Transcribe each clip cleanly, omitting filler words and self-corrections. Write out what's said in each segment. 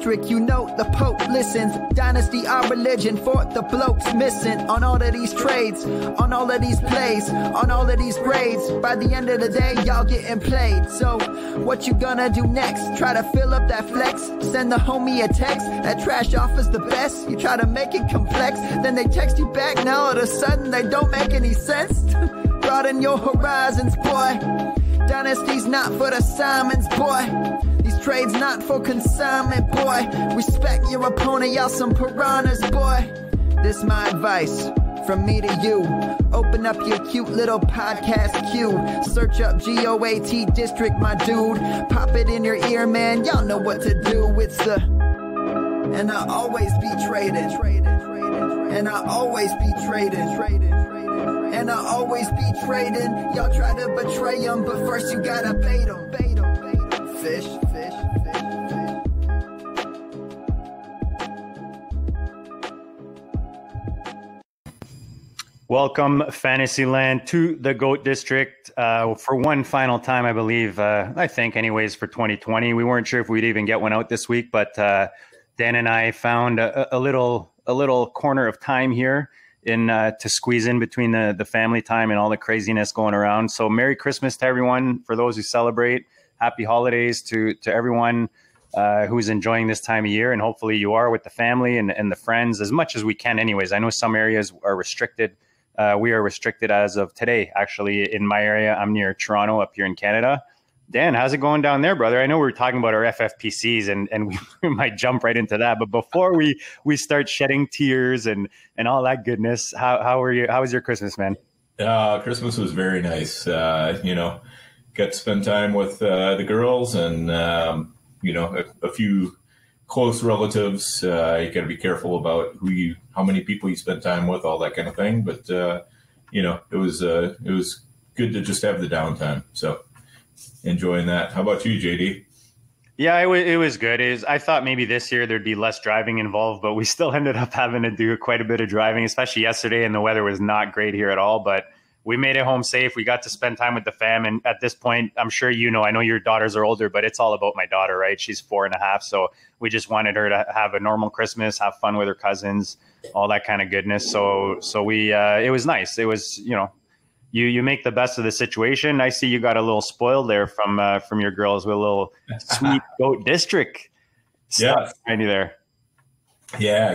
district, you know the Pope listens. Dynasty, our religion, for the blokes missing. On all of these trades, on all of these plays, on all of these grades. By the end of the day, y'all getting played. So, what you gonna do next? Try to fill up that flex? Send the homie a text? That trash offer's the best? You try to make it complex, then they text you back. Now all of a sudden, they don't make any sense. Broaden your horizons, boy. Dynasty's not for the Simons, boy. These trades not for consignment, boy. Respect your opponent, y'all some piranhas, boy. This my advice from me to you. Open up your cute little podcast queue. Search up GOAT District, my dude. Pop it in your ear, man. Y'all know what to do. It's the... And I always be traded. And I always be traded. And I always be trading. Y'all try to betray them, but first you gotta bait them. Fish. Welcome, Fantasyland, to the GOAT District for one final time, I believe. I think, anyways, for 2020. We weren't sure if we'd even get one out this week, but Dan and I found a little corner of time here to squeeze in between the family time and all the craziness going around. So Merry Christmas to everyone, for those who celebrate. Happy holidays to everyone who's enjoying this time of year. And hopefully you are with the family and the friends as much as we can anyways. I know some areas are restricted. We are restricted as of today. Actually, in my area, I'm near Toronto up here in Canada. Dan, how's it going down there, brother? I know we were talking about our FFPCs and we might jump right into that. But before we start shedding tears and all that goodness, how are you? How was your Christmas, man? Christmas was very nice. Got to spend time with the girls and, a few close relatives. You got to be careful about how many people you spend time with, all that kind of thing. But, it was good to just have the downtime. So enjoying that. How about you, JD? Yeah, it was good. I thought maybe this year there'd be less driving involved, but we still ended up having to do quite a bit of driving, especially yesterday, and the weather was not great here at all. But we made it home safe. We got to spend time with the fam. And at this point, I'm sure I know your daughters are older, but it's all about my daughter, right? She's 4.5. So we just wanted her to have a normal Christmas, have fun with her cousins, all that kind of goodness. So we, it was nice. It was, you make the best of the situation. I see you got a little spoiled there from your girls with a little sweet GOAT District stuff right there. Yeah,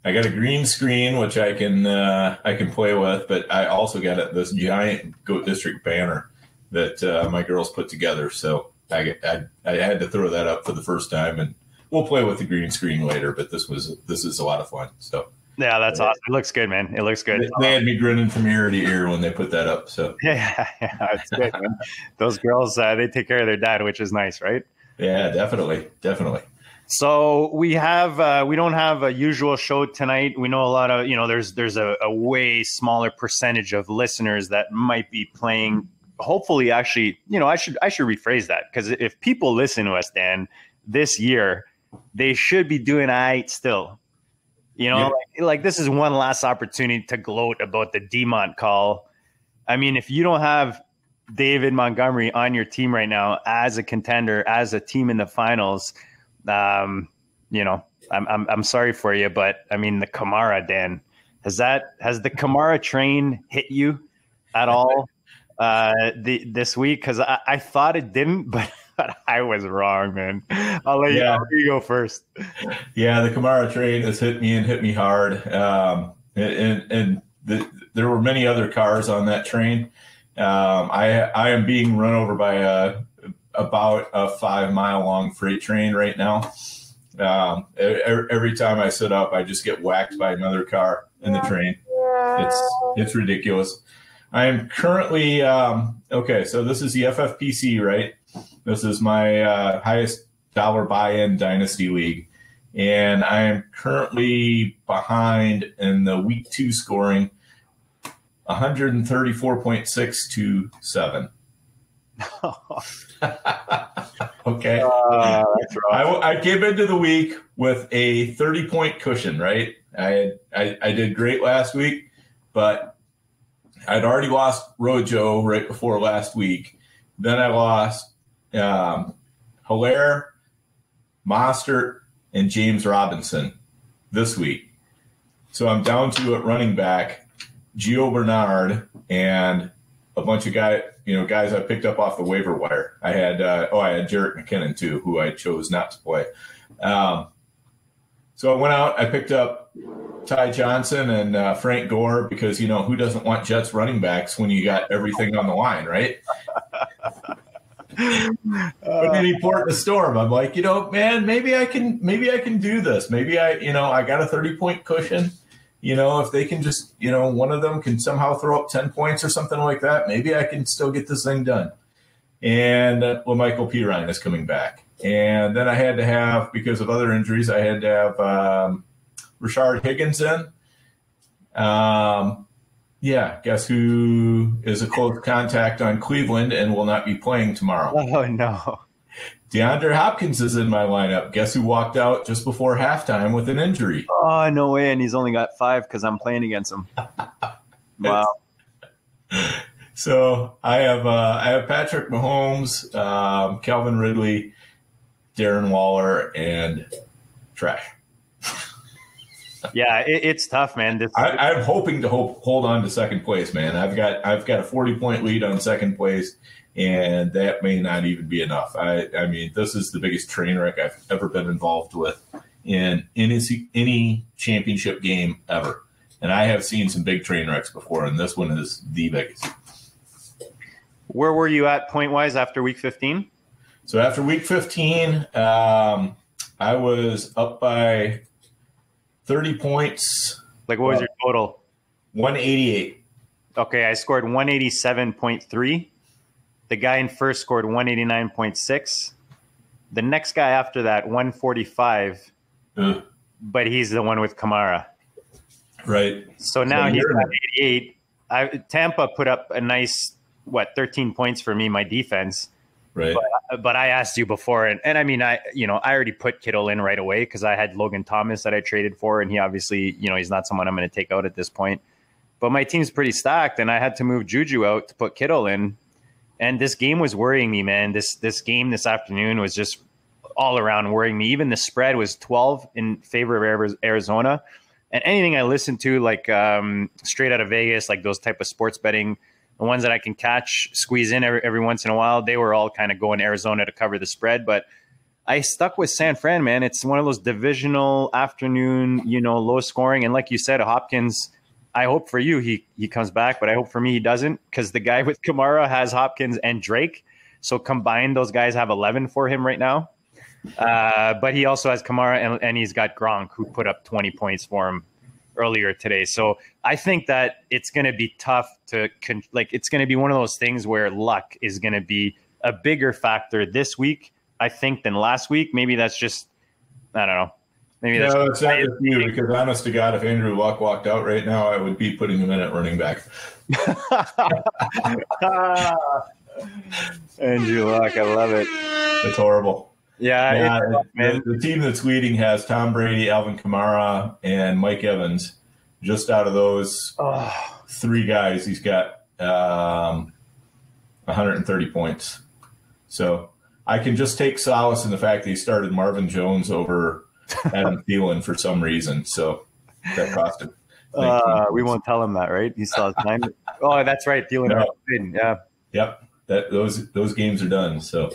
I got a green screen which I can play with, but I also got this giant GOAT District banner that my girls put together. So I had to throw that up for the first time, and we'll play with the green screen later. But this is a lot of fun. So. Yeah, that's awesome. It looks good, man. It looks good. They had me grinning from ear to ear when they put that up. So yeah, it's good, man. Those girls, they take care of their dad, which is nice, right? Yeah, definitely. So we don't have a usual show tonight. We know a lot of, there's a way smaller percentage of listeners that might be playing. Hopefully, actually, I should rephrase that, because if people listen to us, Dan, this year, they should be doing all right still. Like this is one last opportunity to gloat about the Demont call. I mean, if you don't have David Montgomery on your team right now as a contender, as a team in the finals, I'm sorry for you, but I mean, the Kamara, Dan, has the Kamara train hit you at all this week? Because I thought it didn't, but I was wrong, man. I'll let you go first. Yeah, the Kamara train has hit me hard. And there were many other cars on that train. I am being run over by about a 5-mile long freight train right now. Every time I sit up, I just get whacked by another car in the train. It's ridiculous. I am currently okay. So this is the FFPC, right? This is my highest dollar buy-in Dynasty League. And I am currently behind in the week 2 scoring 134.6 to 7. Okay. That's right. I came into the week with a 30-point cushion, right? I did great last week, but I'd already lost Rojo right before last week. Then I lost Hilaire, Mostert, and James Robinson this week. So I'm down to at running back Gio Bernard and a bunch of guys I picked up off the waiver wire. I had Jarrett McKinnon too, who I chose not to play. So I went out, I picked up Ty Johnson and Frank Gore because, who doesn't want Jets running backs when you got everything on the line, right? But then he poured the storm. I'm like, man, maybe I can do this. Maybe I got a 30-point cushion. If they can just, one of them can somehow throw up 10 points or something like that, maybe I can still get this thing done. And Michael Pirine is coming back. And then I had to have, because of other injuries, I had to have Rashard Higgins in. Guess who is a close contact on Cleveland and will not be playing tomorrow? Oh, no. DeAndre Hopkins is in my lineup. Guess who walked out just before halftime with an injury? Oh, no way. And he's only got 5 because I'm playing against him. Wow. So I have Patrick Mahomes, Calvin Ridley, Darren Waller, and trash. Yeah, it's tough, man. I'm hoping to hold on to second place, man. I've got a 40-point lead on second place, and that may not even be enough. I mean, this is the biggest train wreck I've ever been involved with in any championship game ever. And I have seen some big train wrecks before, and this one is the biggest. Where were you at point-wise after Week 15? So after Week 15, I was up by 30 points. Like, what was your total? 188. Okay, I scored 187.3. The guy in first scored 189.6. The next guy after that, 145. But he's the one with Kamara. Right. So now he's at 88. Tampa put up a nice, 13 points for me, my defense. Right. But I asked you before, and I mean, I already put Kittle in right away because I had Logan Thomas that I traded for, and he obviously, he's not someone I'm going to take out at this point. But my team's pretty stacked, and I had to move Juju out to put Kittle in. And this game was worrying me, man. This game this afternoon was just all around worrying me. Even the spread was 12 in favor of Arizona. And anything I listened to, like straight out of Vegas, like those type of sports betting, the ones that I can squeeze in every once in a while, they were all kind of going Arizona to cover the spread. But I stuck with San Fran, man. It's one of those divisional afternoon, low scoring. And like you said, Hopkins, I hope for you he comes back, but I hope for me he doesn't, because the guy with Kamara has Hopkins and Drake. So combined, those guys have 11 for him right now. But he also has Kamara, and he's got Gronk, who put up 20 points for him earlier today. So I think that it's going to be tough it's going to be one of those things where luck is going to be a bigger factor this week, I think, than last week. Maybe that's just, I don't know. Maybe that's it's not just you, because honest to God, if Andrew Luck walked out right now, I would be putting him in at running back. Andrew Luck, I love it. It's horrible. Yeah, the team that's leading has Tom Brady, Alvin Kamara, and Mike Evans. Just out of those 3 guys, he's got 130 points. So I can just take solace in the fact that he started Marvin Jones over Adam Thielen for some reason. So that cost him. We won't tell him that, right? He saw his time. Oh, that's right. Thielen. No. Yeah. Yep. Those games are done. So.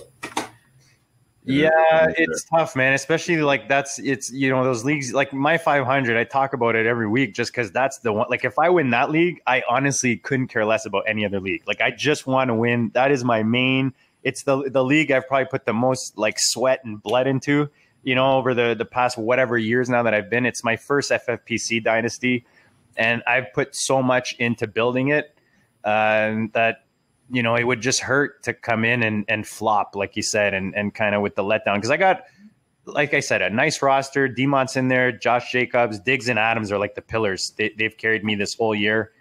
Yeah, it's tough, man. Especially those leagues like my 500. I talk about it every week just because that's the one. Like, if I win that league, I honestly couldn't care less about any other league. Like, I just want to win. That is my main. It's the league I've probably put the most sweat and blood into. Over the past whatever years now that I've been. It's my first FFPC Dynasty, and I've put so much into building it that. It would just hurt to come in and flop, like you said, and kind of with the letdown. Because I got, like I said, a nice roster. Demont's in there. Josh Jacobs, Diggs, and Adams are like the pillars. They've carried me this whole year.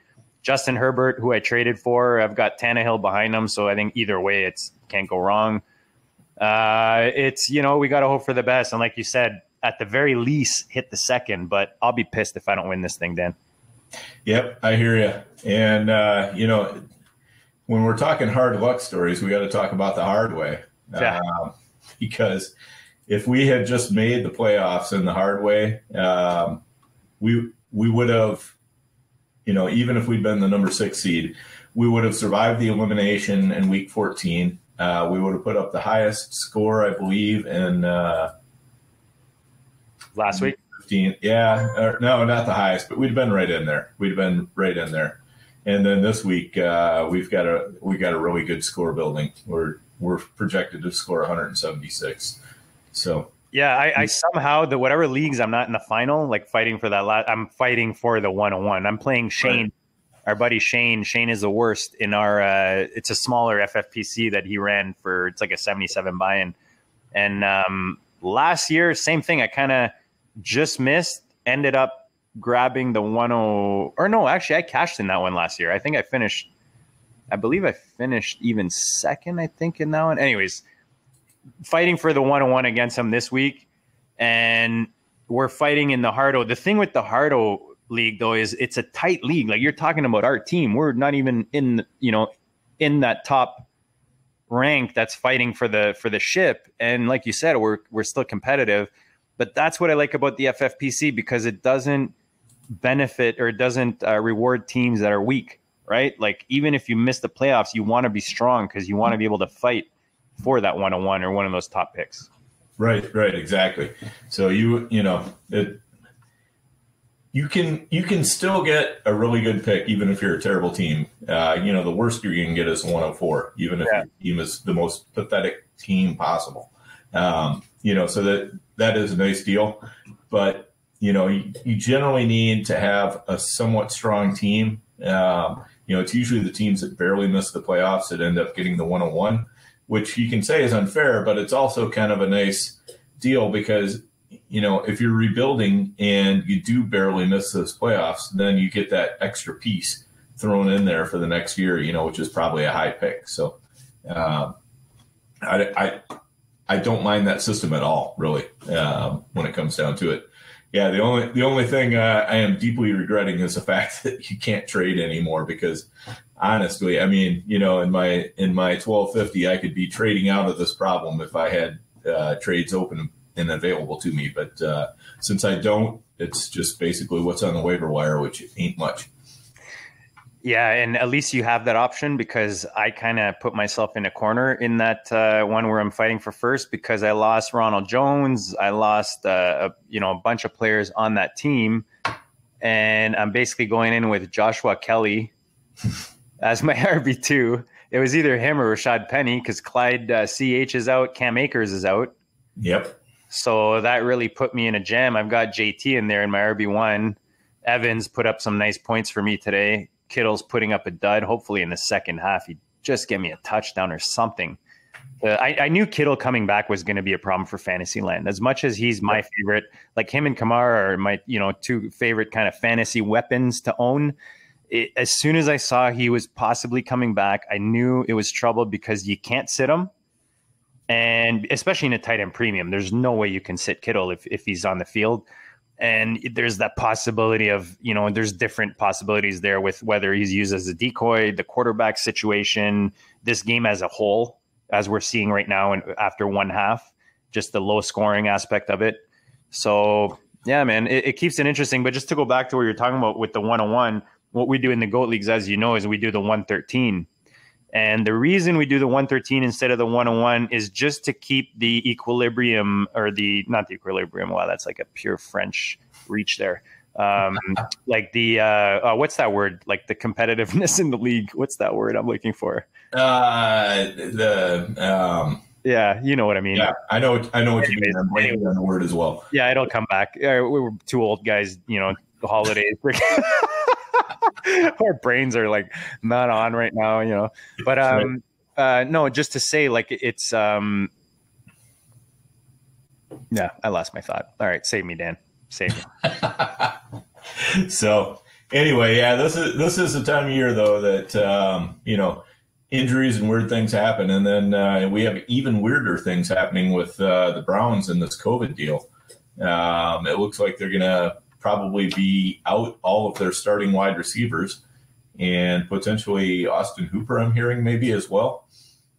Justin Herbert, who I traded for, I've got Tannehill behind him. So I think either way, it's can't go wrong. We got to hope for the best. And like you said, at the very least, hit the second. But I'll be pissed if I don't win this thing, Dan. Yep, I hear you. And, when we're talking hard luck stories, we got to talk about the hard way. Yeah. Because, if we had just made the playoffs in the hard way, we would have, even if we'd been the number 6 seed, we would have survived the elimination in week 14. We would have put up the highest score, I believe, in last week. 15. Yeah, no, not the highest, but we'd been right in there. And then this week, we got a really good score building. We're projected to score 176. So yeah, I somehow whatever leagues I'm not in the final, like fighting for that I'm fighting for the 101. I'm playing Shane, right. Our buddy Shane. Shane is the worst in our. It's a smaller FFPC that he ran for. It's like a 77 buy-in, and last year same thing. I kind of just missed. Ended up grabbing the 10. Or no, actually I cashed in that one last year. I believe I finished even second. I think in that one. Anyways. Fighting for the 101 against him this week, and we're fighting in the Hardo. The thing with the Hardo league, though, is it's a tight league. Like, you're talking about our team. We're not even in that top rank that's fighting for the ship. And like you said, we're still competitive. But that's what I like about the FFPC, because it doesn't benefit or it doesn't reward teams that are weak, right? Like, even if you miss the playoffs, you want to be strong because you want to be able to fight for that 101 or one of those top picks. Right, exactly. So you can still get a really good pick even if you're a terrible team. The worst you can get is 104, even if your team is the most pathetic team possible. So that is a nice deal. But you generally need to have a somewhat strong team. It's usually the teams that barely miss the playoffs that end up getting the 101. Which you can say is unfair, but it's also kind of a nice deal because, if you're rebuilding and you do barely miss those playoffs, then you get that extra piece thrown in there for the next year, which is probably a high pick. So I don't mind that system at all, really, when it comes down to it. Yeah, the only thing I am deeply regretting is the fact that you can't trade anymore because honestly, I mean, in my 1250, I could be trading out of this problem if I had trades open and available to me. But since I don't, it's just basically what's on the waiver wire, which ain't much. Yeah, and at least you have that option, because I kind of put myself in a corner in that one where I'm fighting for first, because I lost Ronald Jones. I lost a bunch of players on that team, and I'm basically going in with Joshua Kelly as my RB2. It was either him or Rashad Penny, because Clyde CH is out, Cam Akers is out. Yep. So that really put me in a jam. I've got JT in there in my RB1. Evans put up some nice points for me today. Kittle's putting up a dud. Hopefully in the second half, he'd just get me a touchdown or something. I knew Kittle coming back was going to be a problem for Fantasyland. As much as he's my favorite, like him and Kamara are my two favorite kind of fantasy weapons to own. As soon as I saw he was possibly coming back, I knew it was trouble, because you can't sit him. And especially in a tight end premium, there's no way you can sit Kittle if he's on the field. And there's that possibility of, there's different possibilities there with whether he's used as a decoy, the quarterback situation, this game as a whole, as we're seeing right now and after one half, just the low scoring aspect of it. So, yeah, man, it keeps it interesting. But just to go back to what you're talking about with the 101, what we do in the GOAT leagues, as you know, is we do the 113. And the reason we do the 113 instead of the 101 is just to keep the equilibrium, or not the equilibrium. Wow, that's like a pure French reach there. Like the what's that word? Like the competitiveness in the league. What's that word I'm looking for? Yeah, you know what I mean. Yeah, I know what you mean. I'm waiting on the word as well. Yeah, it'll come back. We were two old guys, the holidays. Our brains are like not on right now, but no, just to say, like, it's yeah, I lost my thought. All right, save me, Dan, save me. So anyway, yeah, this is the time of year though that injuries and weird things happen, and then we have even weirder things happening with the Browns in this COVID deal. It looks like they're gonna probably be out all of their starting wide receivers, and potentially Austin Hooper, I'm hearing, maybe as well.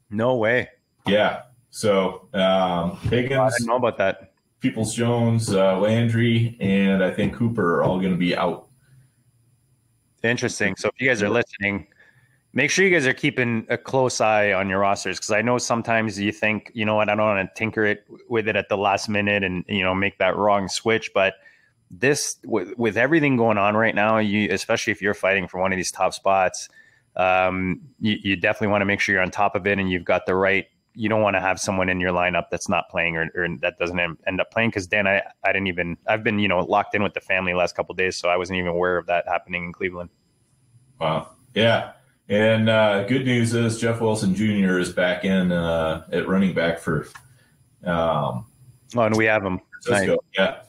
No way. Yeah. So Higgins, I didn't know about that. Peoples-Jones, Landry, and I think Cooper are all going to be out. Interesting. So if you guys are listening, make sure you guys are keeping a close eye on your rosters, because I know sometimes you think, you know what, I don't want to tinker with it at the last minute and, you know, make that wrong switch. But this, with everything going on right now, especially if you're fighting for one of these top spots, you definitely want to make sure you're on top of it and you've got the right. You don't want to have someone in your lineup that's not playing or that doesn't end up playing. Because Dan, I've been, you know, locked in with the family the last couple of days, so I wasn't even aware of that happening in Cleveland. Wow. Yeah. And good news is Jeff Wilson Jr. is back in at running back for. And we have him. Nice. Yeah.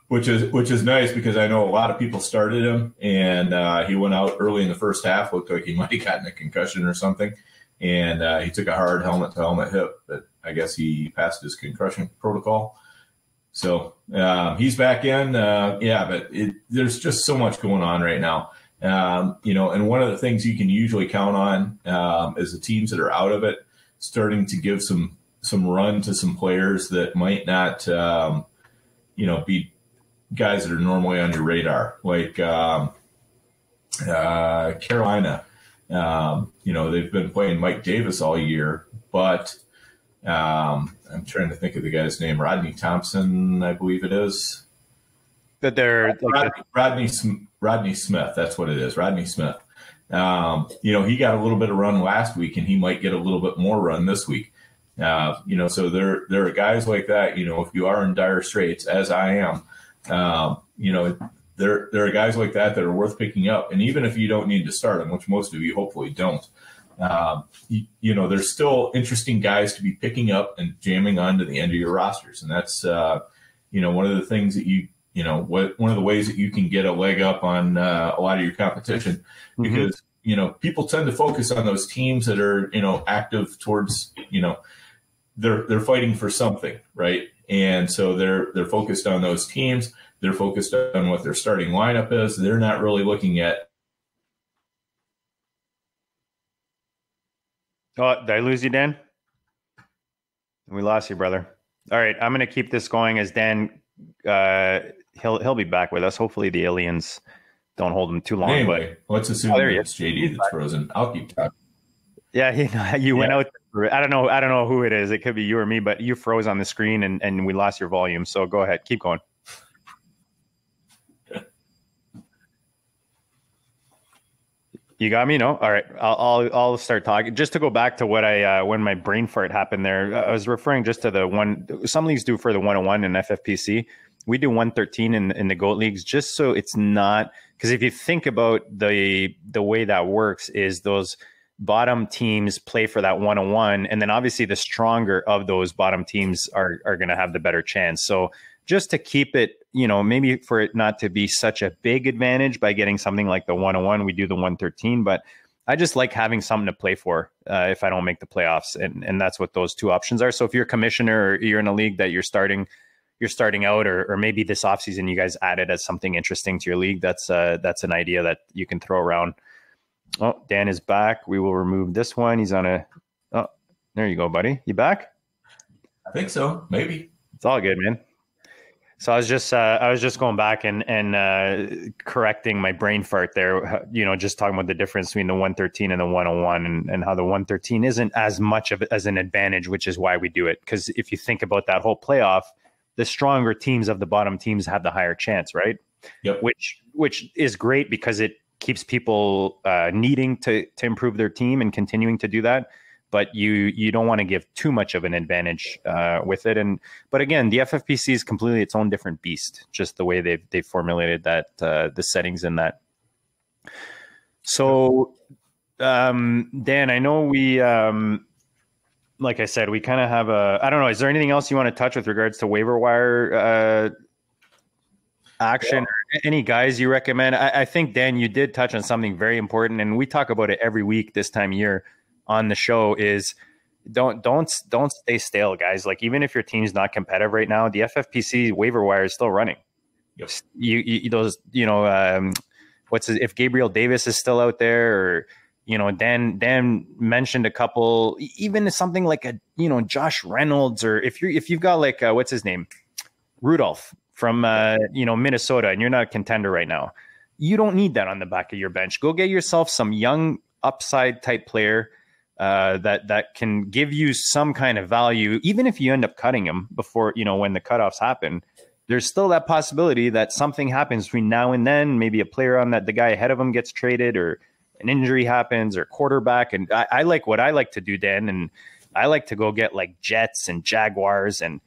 Which is nice, because I know a lot of people started him, and he went out early in the first half. Looked like he might have gotten a concussion or something. And he took a hard helmet-to-helmet hit, but I guess he passed his concussion protocol. So he's back in. But there's just so much going on right now. You know, and one of the things you can usually count on is the teams that are out of it starting to give some run to some players that might not, you know, be guys that are normally on your radar, like Carolina. You know, they've been playing Mike Davis all year, but I'm trying to think of the guy's name. Rodney Thompson, I believe it is. That they're Rodney Smith. That's what it is. Rodney Smith. You know, he got a little bit of run last week, and he might get a little bit more run this week. You know, so there are guys like that. You know, if you are in dire straits, as I am, you know, there are guys like that are worth picking up. And even if you don't need to start them, which most of you hopefully don't, you know, there's still interesting guys to be picking up and jamming onto the end of your rosters. And that's, you know, one of the things that one of the ways that you can get a leg up on a lot of your competition, because, you know, people tend to focus on those teams that are, you know, active towards, you know, they're fighting for something, right? And so they're focused on those teams. They're focused on what their starting lineup is. They're not really looking at. Oh, did I lose you, Dan? We lost you, brother. All right, I'm going to keep this going as Dan. He'll be back with us. Hopefully, the aliens don't hold him too long. Anyway, let's assume it's JD that's frozen. I'll keep talking. Yeah, you went out. I don't know who it is. It could be you or me, but you froze on the screen and we lost your volume. So go ahead, keep going. You got me? No? All right. I'll start talking. Just to go back to what when my brain fart happened there, I was referring just to the one, some leagues do for the 101 in FFPC. We do 113 in the GOAT leagues, just so it's not, because if you think about the way that works is those bottom teams play for that 101, and then obviously the stronger of those bottom teams are going to have the better chance. So just to keep it, you know, maybe for it not to be such a big advantage by getting something like the 101, we do the 113. But I just like having something to play for if I don't make the playoffs. And that's what those two options are. So if you're a commissioner or you're in a league that you're starting out, or maybe this offseason you guys added as something interesting to your league, that's an idea that you can throw around. Oh, Dan is back. We will remove this one. He's on oh, there you go, buddy. You back? I think so. Maybe. It's all good, man. So I was just going back and correcting my brain fart there, you know, just talking about the difference between the 113 and the 101 and how the 113 isn't as much of as an advantage, which is why we do it. Because if you think about that whole playoff, the stronger teams of the bottom teams have the higher chance, right? Yep. Which is great because it keeps people needing to improve their team and continuing to do that. But you don't want to give too much of an advantage with it. But again, the FFPC is completely its own different beast, just the way they've formulated that the settings in that. So, Dan, I know we, like I said, we kind of have I don't know, is there anything else you want to touch with regards to waiver wire action? Or any guys you recommend? I think, Dan, you did touch on something very important, and we talk about it every week this time of year on the show, is don't stay stale, guys. Like, even if your team's not competitive right now, the FFPC waiver wire is still running. Yes. You those, you know, if Gabriel Davis is still out there, or Dan mentioned a couple, even something like Josh Reynolds, or if you've got like what's his name, Rudolph from Minnesota, and you're not a contender right now, you don't need that on the back of your bench. Go get yourself some young upside type player that can give you some kind of value, even if you end up cutting him before when the cutoffs happen. There's still that possibility that something happens between now and then. Maybe a player on the guy ahead of him gets traded, or an injury happens, or quarterback. And I like what I like to do, Dan, and I like to go get like Jets and Jaguars and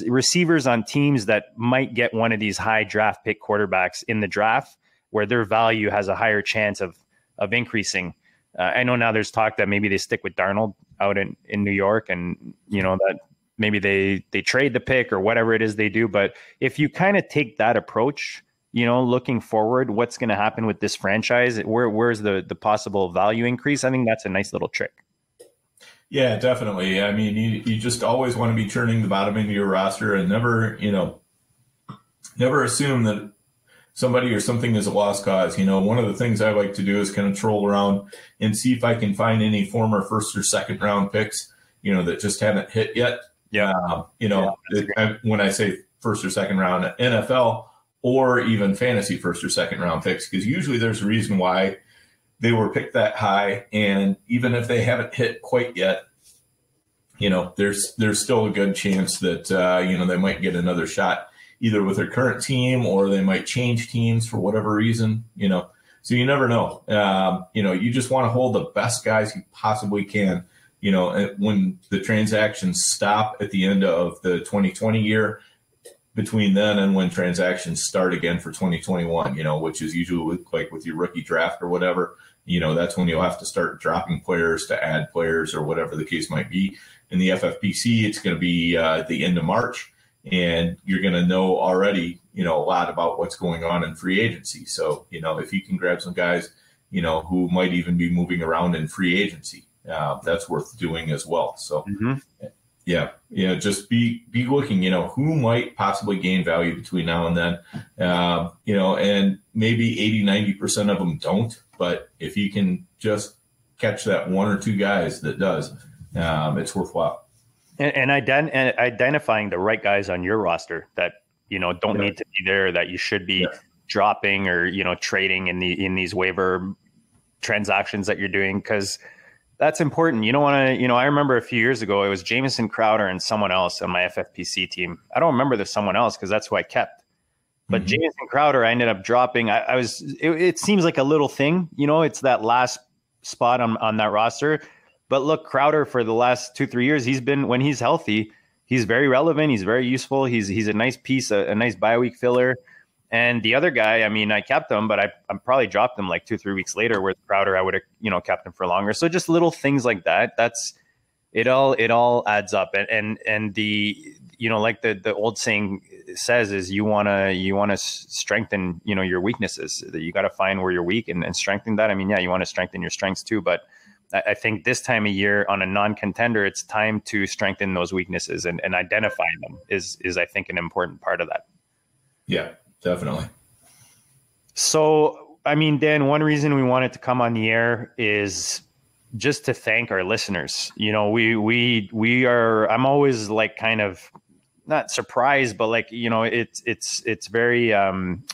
receivers on teams that might get one of these high draft pick quarterbacks in the draft, where their value has a higher chance of increasing. I know now there's talk that maybe they stick with Darnold out in New York, and that maybe they trade the pick or whatever it is they do. But if you kind of take that approach, looking forward, what's going to happen with this franchise? Where's the possible value increase? I think that's a nice little trick. Yeah, definitely. I mean, you just always want to be turning the bottom into your roster, and never assume that somebody or something is a lost cause. One of the things I like to do is kind of troll around and see if I can find any former first or second round picks, that just haven't hit yet. Yeah. When I say first or second round, NFL or even fantasy first or second round picks, because usually there's a reason why they were picked that high. And even if they haven't hit quite yet, there's still a good chance that, they might get another shot either with their current team, or they might change teams for whatever reason, so you never know. You just want to hold the best guys you possibly can. When the transactions stop at the end of the 2020 year, between then and when transactions start again for 2021, which is usually with your rookie draft or whatever, that's when you'll have to start dropping players to add players or whatever the case might be. In the FFPC, it's going to be at the end of March, and you're going to know already, a lot about what's going on in free agency. So, if you can grab some guys, who might even be moving around in free agency, that's worth doing as well. So, just be looking, who might possibly gain value between now and then, and maybe 80-90% of them don't. But if you can just catch that one or two guys that does, it's worthwhile. And identifying the right guys on your roster that, don't need to be there, that you should be dropping or, trading in these waiver transactions that you're doing, because that's important. You don't want to, I remember a few years ago, it was Jamison Crowder and someone else on my FFPC team. I don't remember there's someone else because that's who I kept. But Jamison Crowder, I ended up dropping. It seems like a little thing, it's that last spot on that roster. But look, Crowder for the last 2-3 years, when he's healthy, he's very relevant. He's very useful. He's a nice piece, a nice bye-week filler. And the other guy, I kept him, but I probably dropped him like 2-3 weeks later. Where Crowder, I would have, kept him for longer. So just little things like that. That's it. All adds up. And the like the old saying says is you want to strengthen your weaknesses. That you got to find where you're weak and strengthen that. You want to strengthen your strengths too, but I think this time of year on a non-contender, it's time to strengthen those weaknesses and identify them is I think an important part of that. Yeah, definitely. So, Dan, one reason we wanted to come on the air is just to thank our listeners. We are, I'm always like kind of not surprised, but like, it's very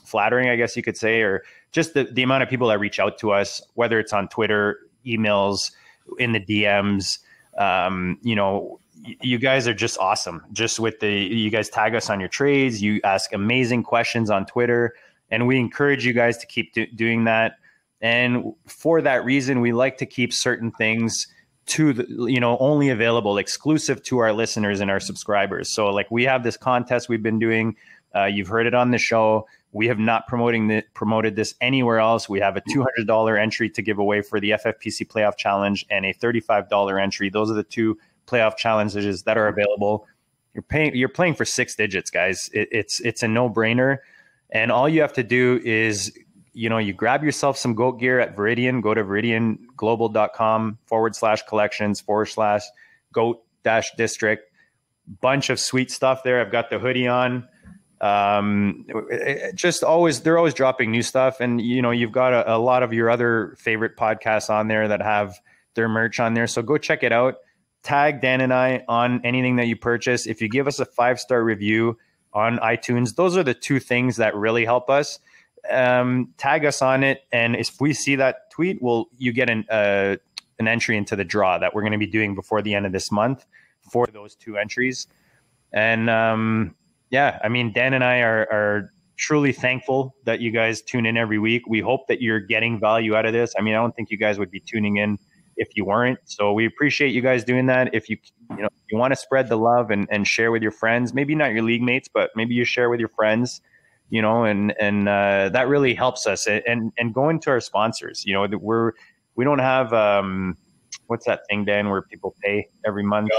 flattering, I guess you could say, or just the amount of people that reach out to us, whether it's on Twitter, emails, in the DMs. You guys are just awesome. Just with you guys tag us on your trades, you ask amazing questions on Twitter, and we encourage you guys to keep doing that. And for that reason, we like to keep certain things only available, exclusive to our listeners and our subscribers. So like we have this contest we've been doing. You've heard it on the show. We have not promoted this anywhere else. We have a $200 entry to give away for the FFPC Playoff Challenge and a $35 entry. Those are the two playoff challenges that are available. You're playing for 6 digits, guys. It's a no-brainer. And all you have to do is, you grab yourself some GOAT gear at Veridian. Go to veridianglobal.com/collections/GOAT-district. Bunch of sweet stuff there. I've got the hoodie on. They're always dropping new stuff. And, you've got a lot of your other favorite podcasts on there that have their merch on there. So go check it out. Tag Dan and I on anything that you purchase. If you give us a 5-star review on iTunes, those are the two things that really help us. Tag us on it. And if we see that tweet, you get an entry into the draw that we're going to be doing before the end of this month for those 2 entries. And, Dan and I are truly thankful that you guys tune in every week. We hope that you're getting value out of this. I don't think you guys would be tuning in if you weren't. So we appreciate you guys doing that. If you want to spread the love and share with your friends, maybe not your league mates, but maybe you share with your friends, and that really helps us. And going to our sponsors, we don't have, what's that thing, Dan, where people pay every month?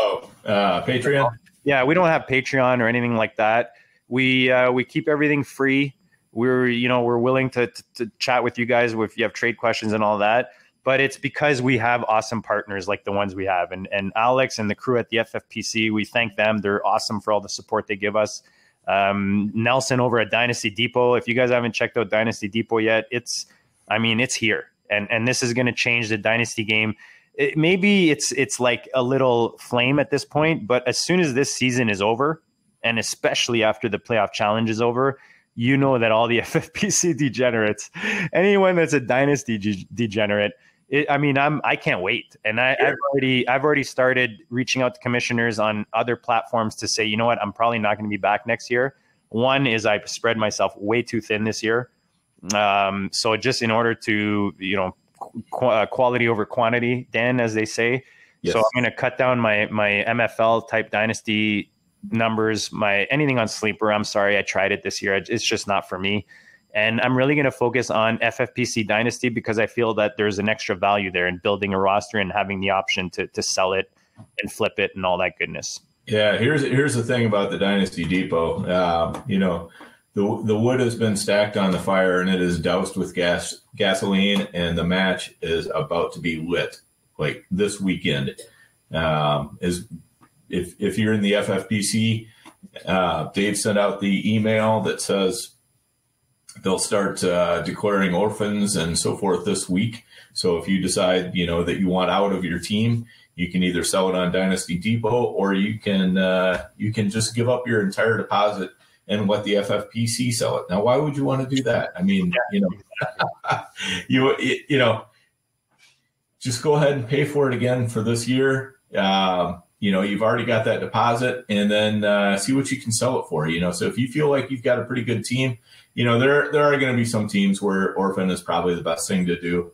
Patreon. Yeah, we don't have Patreon or anything like that. We keep everything free. We're willing to chat with you guys if you have trade questions and all that. But it's because we have awesome partners like the ones we have. And Alex and the crew at the FFPC, we thank them. They're awesome for all the support they give us. Nelson over at Dynasty Depot. If you guys haven't checked out Dynasty Depot yet, it's here. And this is going to change the Dynasty game. Maybe it's like a little flame at this point, but as soon as this season is over, and especially after the playoff challenge is over, that all the FFPC degenerates, anyone that's a Dynasty degenerate, I can't wait. And I've already started reaching out to commissioners on other platforms to say, you know what, I'm probably not going to be back next year. One is I've spread myself way too thin this year. So just in order to, quality over quantity, Dan, as they say. Yes. So I'm going to cut down my MFL type Dynasty numbers, anything on Sleeper. I'm sorry, I tried it this year. It's just not for me. And I'm really going to focus on FFPC Dynasty because I feel that there's an extra value there in building a roster and having the option to sell it and flip it and all that goodness. Yeah, here's the thing about the Dynasty Depot. The wood has been stacked on the fire and it is doused with gasoline, and the match is about to be lit like this weekend. If you're in the FFPC, Dave sent out the email that says they'll start declaring orphans and so forth this week. So if you decide, that you want out of your team, you can either sell it on Dynasty Depot or you can just give up your entire deposit and let the FFPC sell it. Now, why would you want to do that? Just go ahead and pay for it again for this year. You've already got that deposit, and then see what you can sell it for. So if you feel like you've got a pretty good team, there are going to be some teams where orphan is probably the best thing to do.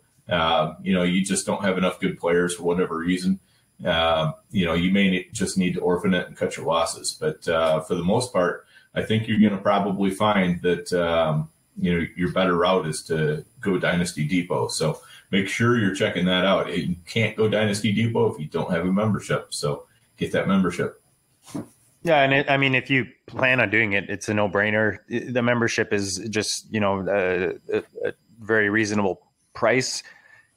You just don't have enough good players for whatever reason. You may just need to orphan it and cut your losses. But for the most part, I think you're going to probably find that, your better route is to go Dynasty Depot. So make sure you're checking that out. You can't go Dynasty Depot if you don't have a membership. So get that membership. Yeah. And if you plan on doing it, it's a no-brainer. The membership is just, a very reasonable price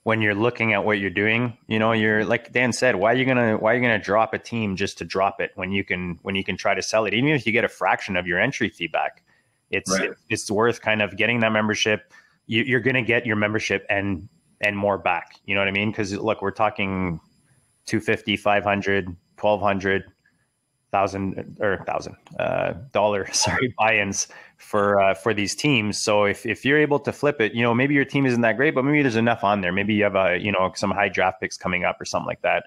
when you're looking at what you're doing. You're like Dan said, why are you gonna drop a team just to drop it when you can try to sell it? Even if you get a fraction of your entry fee back, it's worth kind of getting that membership. You're gonna get your membership and more back. You know what I mean? Because look, we're talking $250, $500, $1,200, $1,000 buy-ins for these teams. So if you're able to flip it, maybe your team isn't that great, but maybe there's enough on there. Maybe you have some high draft picks coming up or something like that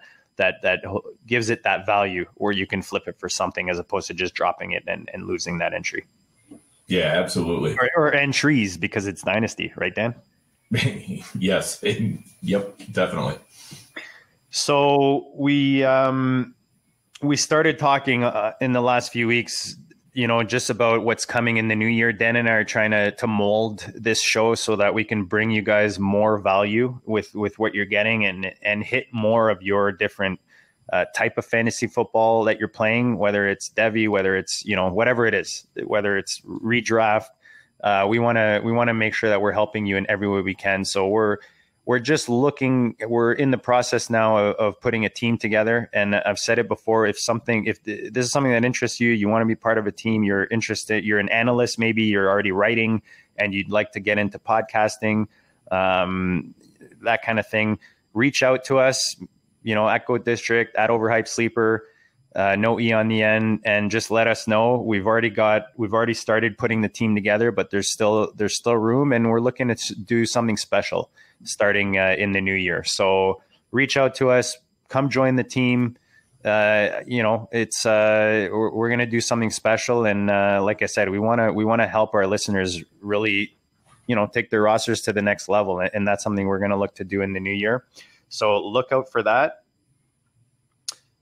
gives it that value where you can flip it for something as opposed to just dropping it and losing that entry. Yeah, absolutely. Or entries, because it's Dynasty, right, Dan? Yes. Yep, definitely. So we started talking in the last few weeks, just about what's coming in the new year. Dan and I are trying to mold this show so that we can bring you guys more value with what you're getting and hit more of your different type of fantasy football that you're playing, whether it's Devy, whether it's, whatever it is, whether it's redraft. We want to make sure that we're helping you in every way we can. So we're we're in the process now of putting a team together. And I've said it before, if this is something that interests you, you want to be part of a team, you're interested, you're an analyst, maybe you're already writing and you'd like to get into podcasting, that kind of thing, reach out to us, at Goat District, at Overhyped Sleeper, no E on the end, and just let us know. We've already started putting the team together, but there's still room, and we're looking to do something special starting in the new year. So reach out to us, come join the team. It's we're going to do something special. And like I said, we want to help our listeners really, take their rosters to the next level. And that's something we're going to look to do in the new year. So look out for that.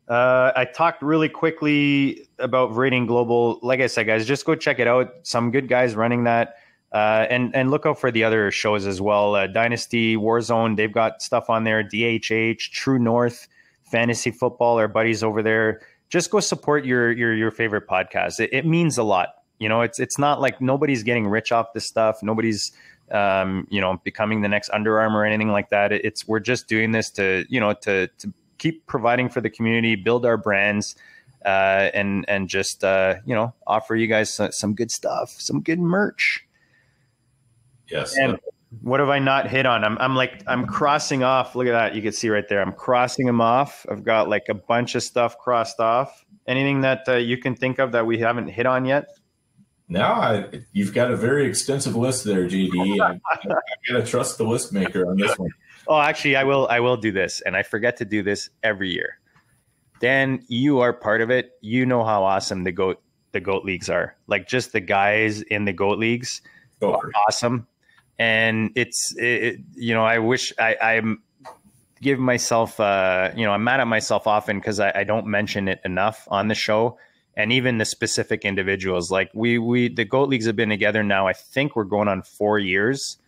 I talked really quickly about Rating Global. Like I said, guys, just go check it out. Some good guys running that. And look out for the other shows as well. Dynasty, Warzone, they've got stuff on there. DHH, True North, Fantasy Football, our buddies over there. Just go support your favorite podcast. It means a lot. It's not like nobody's getting rich off this stuff. Nobody's becoming the next Under Armour or anything like that. We're just doing this to keep providing for the community, build our brands, and just offer you guys some good stuff, some good merch. Yes. And what have I not hit on? I'm crossing off. Look at that. You can see right there. I'm crossing them off. I've got like a bunch of stuff crossed off. Anything that you can think of that we haven't hit on yet? No, you've got a very extensive list there, JD. I got to trust the list maker on this one. Oh, actually, I will do this, and I forget to do this every year. Dan, you are part of it. You know how awesome the goat leagues are. Like, just the guys in the goat leagues are awesome. And I wish I'm giving myself, I'm mad at myself often because I don't mention it enough on the show. And even the specific individuals, like the goat leagues have been together now, I think we're going on 4 years.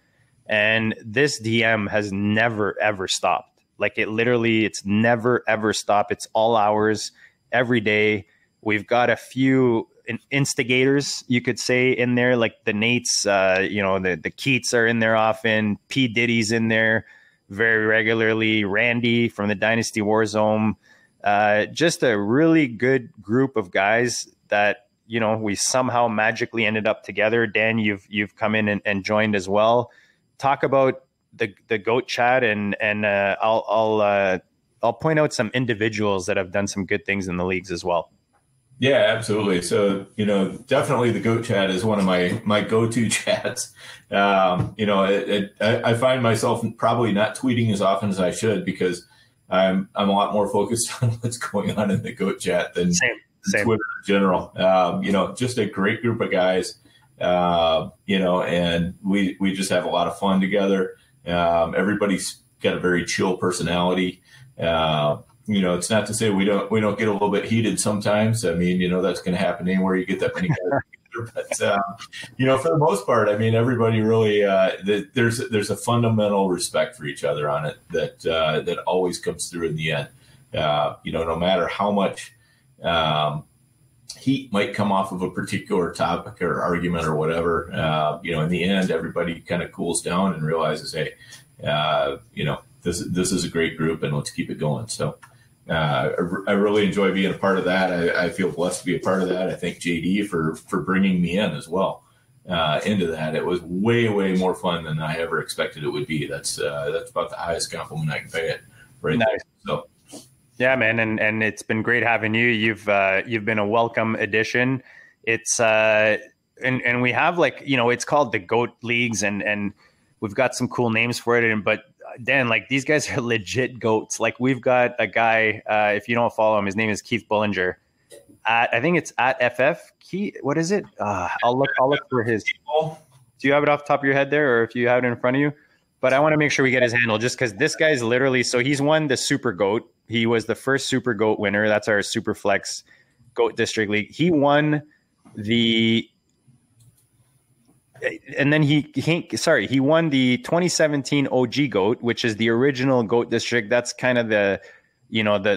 And this DM has never, ever stopped. Like it's never, ever stopped. It's all hours, every day. We've got a few instigators, you could say, in there, like the Nates, the Keats are in there often. P. Diddy's in there very regularly. Randy from the Dynasty Warzone. Just a really good group of guys that, we somehow magically ended up together. Dan, you've come in and joined as well. Talk about the GOAT chat, and I'll point out some individuals that have done some good things in the leagues as well. Yeah, absolutely. So, definitely the GOAT chat is one of my go-to chats. I find myself probably not tweeting as often as I should because I'm a lot more focused on what's going on in the GOAT chat than Same. Twitter in general. Just a great group of guys, and we just have a lot of fun together. Everybody's got a very chill personality. It's not to say we don't get a little bit heated sometimes. I mean, that's going to happen anywhere you get that many guys together. But for the most part, I mean, everybody really there's a fundamental respect for each other on it that always comes through in the end. No matter how much heat might come off of a particular topic or argument or whatever, in the end, everybody kind of cools down and realizes, hey, this is a great group and let's keep it going. So. I really enjoy being a part of that. I feel blessed to be a part of that. I thank JD for bringing me in as well into that. It was way, way more fun than I ever expected it would be. That's about the highest compliment I can pay it right nice. There. So, yeah, man. And it's been great having you. You've been a welcome addition. It's and we have it's called the GOAT Leagues and we've got some cool names for it. But Dan, these guys are legit goats. Like, we've got a guy, if you don't follow him, his name is Keith Bullinger. I think it's at FF. What is it? I'll look for his. Do you have it off the top of your head there, or if you have it in front of you? But I want to make sure we get his handle, just because this guy's literally. So he's won the Super GOAT. He was the first Super GOAT winner. That's our Super Flex GOAT District League. He won the. And then he won the 2017 OG GOAT, which is the original GOAT District. That's kind of the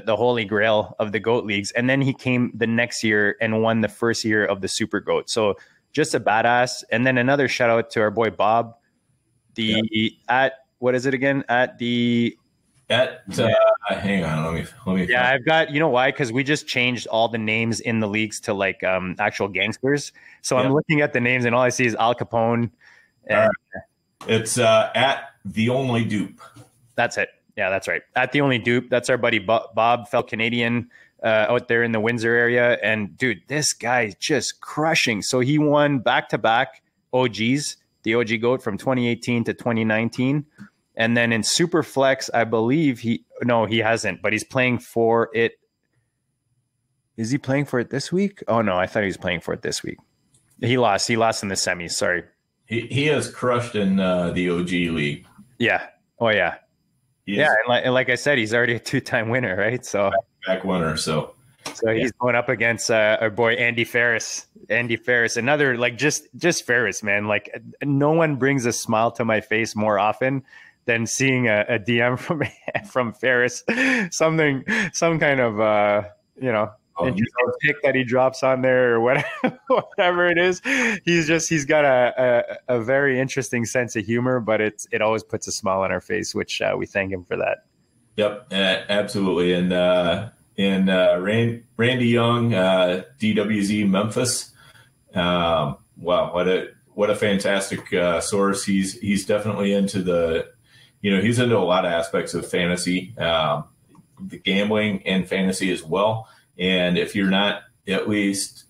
holy grail of the GOAT leagues. And then he came the next year and won the first year of the Super GOAT. So just a badass. And then another shout out to our boy Bob, at what is it again? Hang on, let me. Yeah, I've got, you know why? Because we just changed all the names in the leagues to like actual gangsters. So I'm looking at the names and all I see is Al Capone. And it's at The Only Dupe. That's it. Yeah, that's right. At The Only Dupe. That's our buddy Bob, fellow Canadian, out there in the Windsor area. And dude, this guy's just crushing. So he won back-to-back OGs, the OG GOAT from 2018 to 2019. And then in Superflex, I believe he hasn't, but he's playing for it. Is he playing for it this week? Oh no, I thought he was playing for it this week. He lost in the semis. Sorry. He has crushed in the OG league. Yeah. Oh yeah. And like I said, he's already a 2-time winner, right? So back winner. So he's going up against our boy Andy Ferris. Another like just Ferris, man. Like no one brings a smile to my face more often than seeing a DM from Ferris. Some kind of pick that he drops on there or whatever it is. He's got a very interesting sense of humor, but it always puts a smile on our face, which we thank him for that. Yep, absolutely. And Randy Young, DWZ Memphis. Wow, what a fantastic source. He's definitely into he's into a lot of aspects of fantasy, the gambling and fantasy as well. And if you're not at least,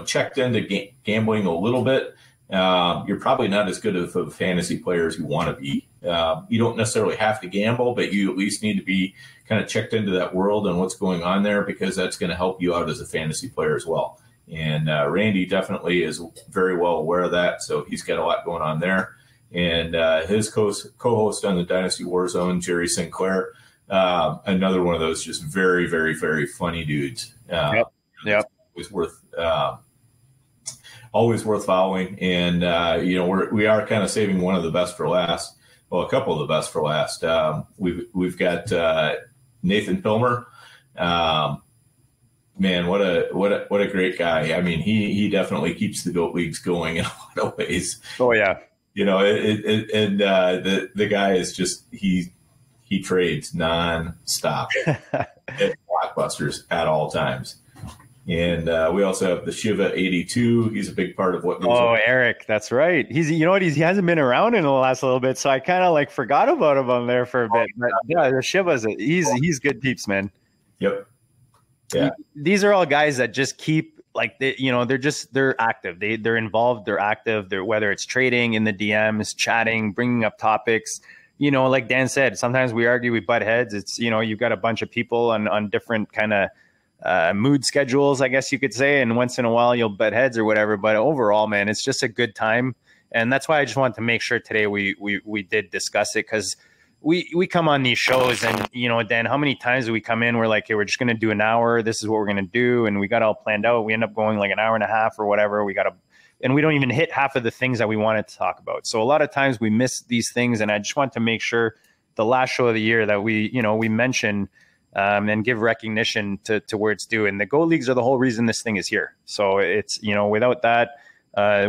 checked into gambling a little bit, you're probably not as good of a fantasy player as you want to be. You don't necessarily have to gamble, but you at least need to be kind of checked into that world and what's going on there, because that's going to help you out as a fantasy player as well. And Randy definitely is very well aware of that. So he's got a lot going on there. And his co-host on the Dynasty Warzone, Jerry Sinclair, another one of those just very, very, very funny dudes. Yep. Always worth following. And we are kind of saving one of the best for last. Well, a couple of the best for last. We've got Nathan Pilmer. Man, what a great guy. I mean, he definitely keeps the GOAT leagues going in a lot of ways. Oh yeah. The guy is just he trades nonstop at blockbusters at all times. And we also have the Shiva 82. He's a big part of what goes on. Eric, that's right. He hasn't been around in the last little bit, so I kind of like forgot about him on there for a bit. But yeah, the Shiva's he's good peeps, man. Yep. Yeah. These are all guys that just keep they're active. They're involved. They're active. Whether it's trading in the DMs, chatting, bringing up topics. Like Dan said, sometimes we argue, we butt heads. It's you've got a bunch of people on different kind of mood schedules, I guess you could say, and once in a while you'll butt heads or whatever. But overall, man, it's just a good time, and that's why I just wanted to make sure today we did discuss it, because we come on these shows and, Dan, how many times do we come in? We're like, hey, we're just going to do an hour. This is what we're going to do. And we got all planned out. We end up going like an hour and a half or whatever. And we don't even hit half of the things that we wanted to talk about. So a lot of times we miss these things. And I just want to make sure the last show of the year that we mention and give recognition to where it's due. And the GOAT leagues are the whole reason this thing is here. So it's, without that,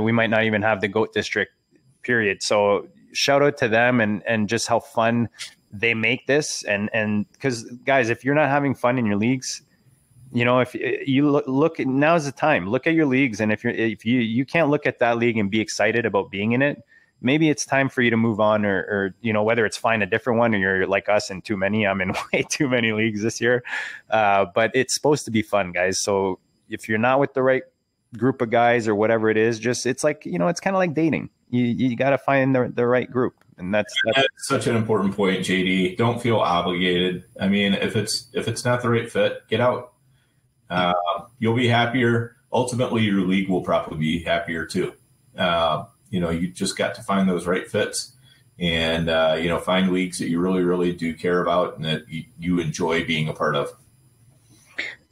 we might not even have the GOAT district, period. So shout out to them and just how fun they make this. And because guys, if you're not having fun in your leagues, if you look, now's the time, look at your leagues. And if you can't look at that league and be excited about being in it, maybe it's time for you to move on or whether it's find a different one or you're like us in too many. I'm in way too many leagues this year. But it's supposed to be fun, guys. So if you're not with the right group of guys or whatever it is, it's like, it's kind of like dating. You got to find the right group. And that's such an important point, JD. Don't feel obligated. I mean, if it's not the right fit, get out. You'll be happier. Ultimately, your league will probably be happier too. You just got to find those right fits and, find leagues that you really, really do care about and that you enjoy being a part of.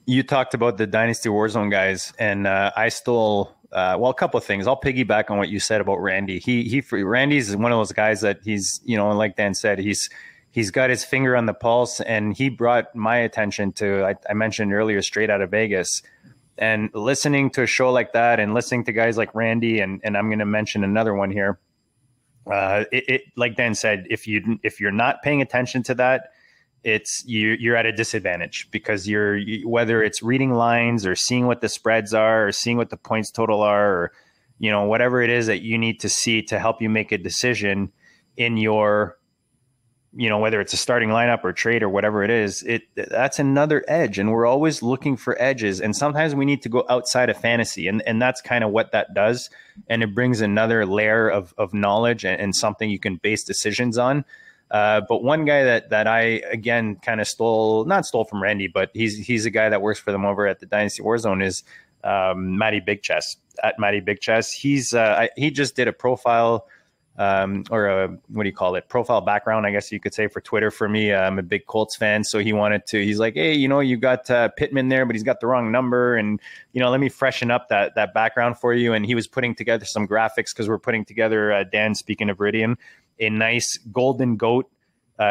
You talked about the Dynasty Warzone guys, and I stole a couple of things. I'll piggyback on what you said about Randy. Randy's one of those guys that he's, like Dan said, he's got his finger on the pulse, and he brought my attention to, I mentioned earlier, Straight Out of Vegas. And listening to a show like that and listening to guys like Randy, and I'm going to mention another one here, like Dan said, if you're not paying attention to that, you're at a disadvantage, because whether it's reading lines or seeing what the spreads are or seeing what the points total are, or whatever it is that you need to see to help you make a decision in your, whether it's a starting lineup or trade or whatever it is, that's another edge. And we're always looking for edges. And sometimes we need to go outside of fantasy. And that's kind of what that does. And it brings another layer of knowledge and something you can base decisions on. But one guy that I, again, kind of not stole from Randy, but he's a guy that works for them over at the Dynasty Warzone, is Matty Big Chess. At Matty Big Chess. He just did a profile, or a, what do you call it? Profile background, I guess you could say, for Twitter for me. I'm a big Colts fan. So he's like, hey, you got Pittman there, but he's got the wrong number. And, let me freshen up that background for you. And he was putting together some graphics, because we're putting together, Dan, speaking of Viridian, a nice golden goat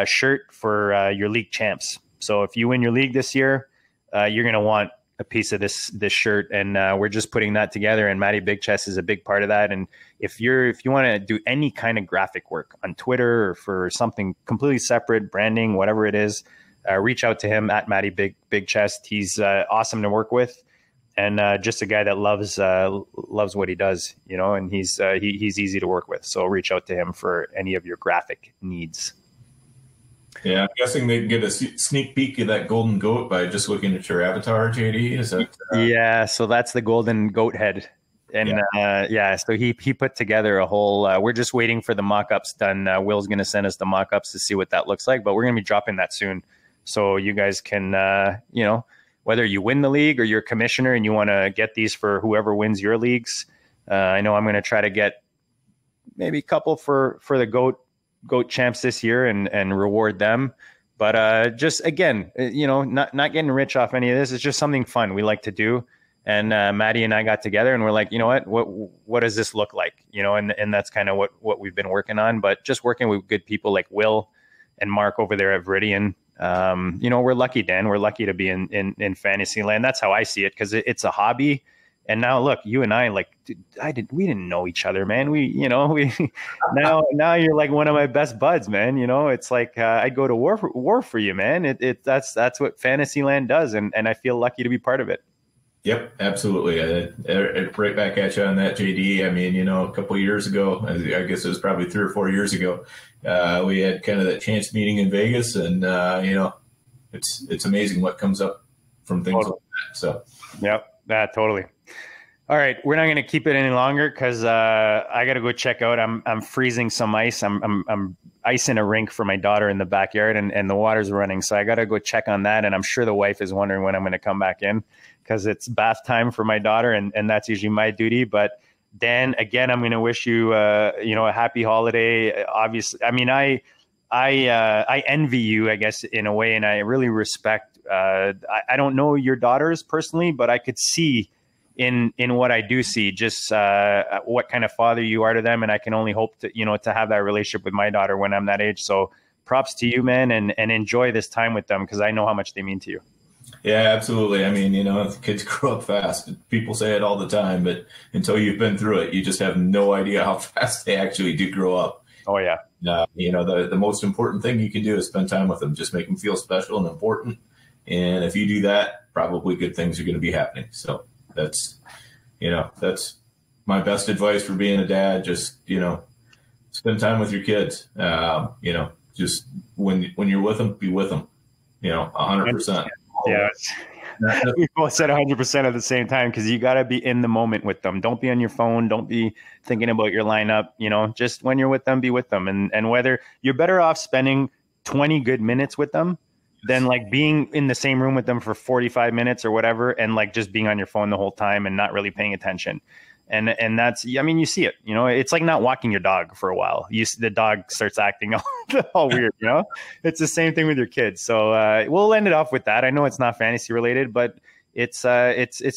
shirt for your league champs. So if you win your league this year, you're going to want a piece of this shirt, and we're just putting that together, and Matty Big Chess is a big part of that. And if you want to do any kind of graphic work on Twitter or for something completely separate, branding, whatever it is, reach out to him at Matty Big Chess. He's awesome to work with, and just a guy that loves what he does, and he's easy to work with. So reach out to him for any of your graphic needs. Yeah, I'm guessing they can get a sneak peek of that golden goat by just looking at your avatar, JD. Is that? Yeah, so that's the golden goat head, and so he put together a whole. We're just waiting for the mock-ups done. Will's going to send us the mock-ups to see what that looks like, but we're going to be dropping that soon, so you guys can, whether you win the league or you're a commissioner and you want to get these for whoever wins your leagues. I know I'm going to try to get maybe a couple for the goat champs this year and reward them. But just, again, not getting rich off any of this. It's just something fun we like to do. And Maddie and I got together and we're like, what does this look like? And that's kind of what we've been working on. But just working with good people like Will and Mark over there at Viridian. We're lucky, Dan. We're lucky to be in fantasy land. That's how I see it, because it's a hobby. And now look, you and I, like, we didn't know each other, man. Now you're like one of my best buds, man. It's like, I go to war for you, man. That's what Fantasyland does. And I feel lucky to be part of it. Yep, absolutely. Right back at you on that, JD. I mean, a couple of years ago, I guess it was probably 3 or 4 years ago, we had kind of that chance meeting in Vegas, and it's amazing what comes up from things like that. So, yep, totally. All right, we're not going to keep it any longer, because I got to go check out. I'm freezing some ice. I'm icing a rink for my daughter in the backyard, and the water's running. So I got to go check on that. And I'm sure the wife is wondering when I'm going to come back in, because it's bath time for my daughter, and that's usually my duty. But Dan, again, I'm going to wish you a happy holiday. Obviously, I mean, I envy you, I guess, in a way, and I really respect. I don't know your daughters personally, but I could see in what I do see, just what kind of father you are to them. And I can only hope to have that relationship with my daughter when I'm that age. So props to you, man, and enjoy this time with them, because I know how much they mean to you. Yeah, absolutely. I mean, kids grow up fast. People say it all the time, but until you've been through it, you just have no idea how fast they actually do grow up. Oh, yeah. The most important thing you can do is spend time with them. Just make them feel special and important. And if you do that, probably good things are going to be happening. So that's my best advice for being a dad. Just, spend time with your kids. Just when you're with them, be with them, 100%. Yeah. We both said 100% at the same time, because you got to be in the moment with them. Don't be on your phone. Don't be thinking about your lineup. Just when you're with them, be with them. And whether you're better off spending 20 good minutes with them than like being in the same room with them for 45 minutes or whatever, and like just being on your phone the whole time and not really paying attention. And that's, I mean, you see it, it's like not walking your dog for a while. The dog starts acting all weird, it's the same thing with your kids. So we'll end it off with that. I know it's not fantasy related, but it's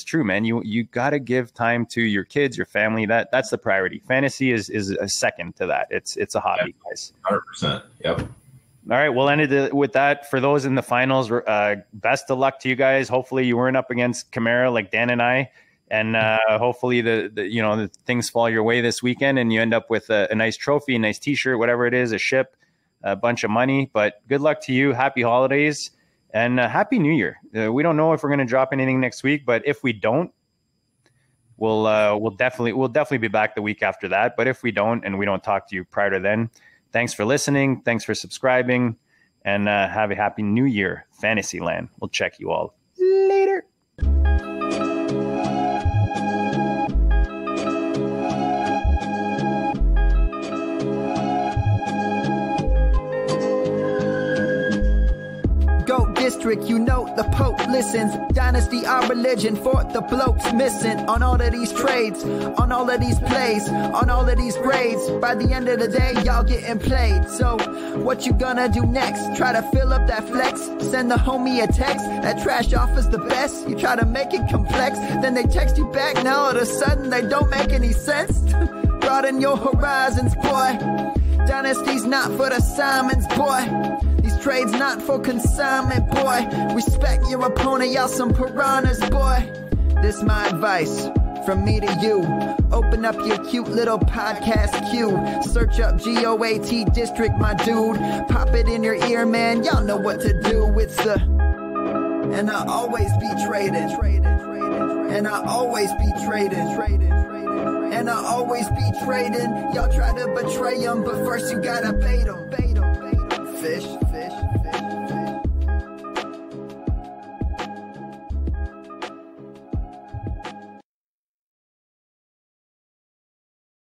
true, man. You got to give time to your kids, your family. That's the priority. Fantasy is a second to that. It's a hobby, guys. 100%. Yep. All right, we'll end it with that. For those in the finals, best of luck to you guys. Hopefully you weren't up against Kamara like Dan and I. And hopefully the things fall your way this weekend and you end up with a nice trophy, a nice t-shirt, whatever it is, a ship, a bunch of money. But good luck to you. Happy holidays and Happy New Year. We don't know if we're going to drop anything next week, but if we don't, we'll definitely be back the week after that. But if we don't and we don't talk to you prior to then, thanks for listening. Thanks for subscribing, and have a happy New Year, Fantasyland. We'll check you all later. District, you know the Pope listens. Dynasty, our religion, for the blokes missing. On all of these trades, on all of these plays, on all of these grades. By the end of the day, y'all getting played. So, what you gonna do next? Try to fill up that flex? Send the homie a text? That trash offer's the best? You try to make it complex, then they text you back. Now all of a sudden, they don't make any sense. Broaden your horizons, boy. Dynasty's not for the Simons, boy. These trades not for consignment, boy. Respect your opponent, y'all some piranhas, boy. This my advice from me to you. Open up your cute little podcast queue. Search up GOAT District, my dude. Pop it in your ear, man. Y'all know what to do. It's a... And I always be traded. And I always be traded. And I always be trading. Y'all try to betray them, but first you gotta bait them. Fish.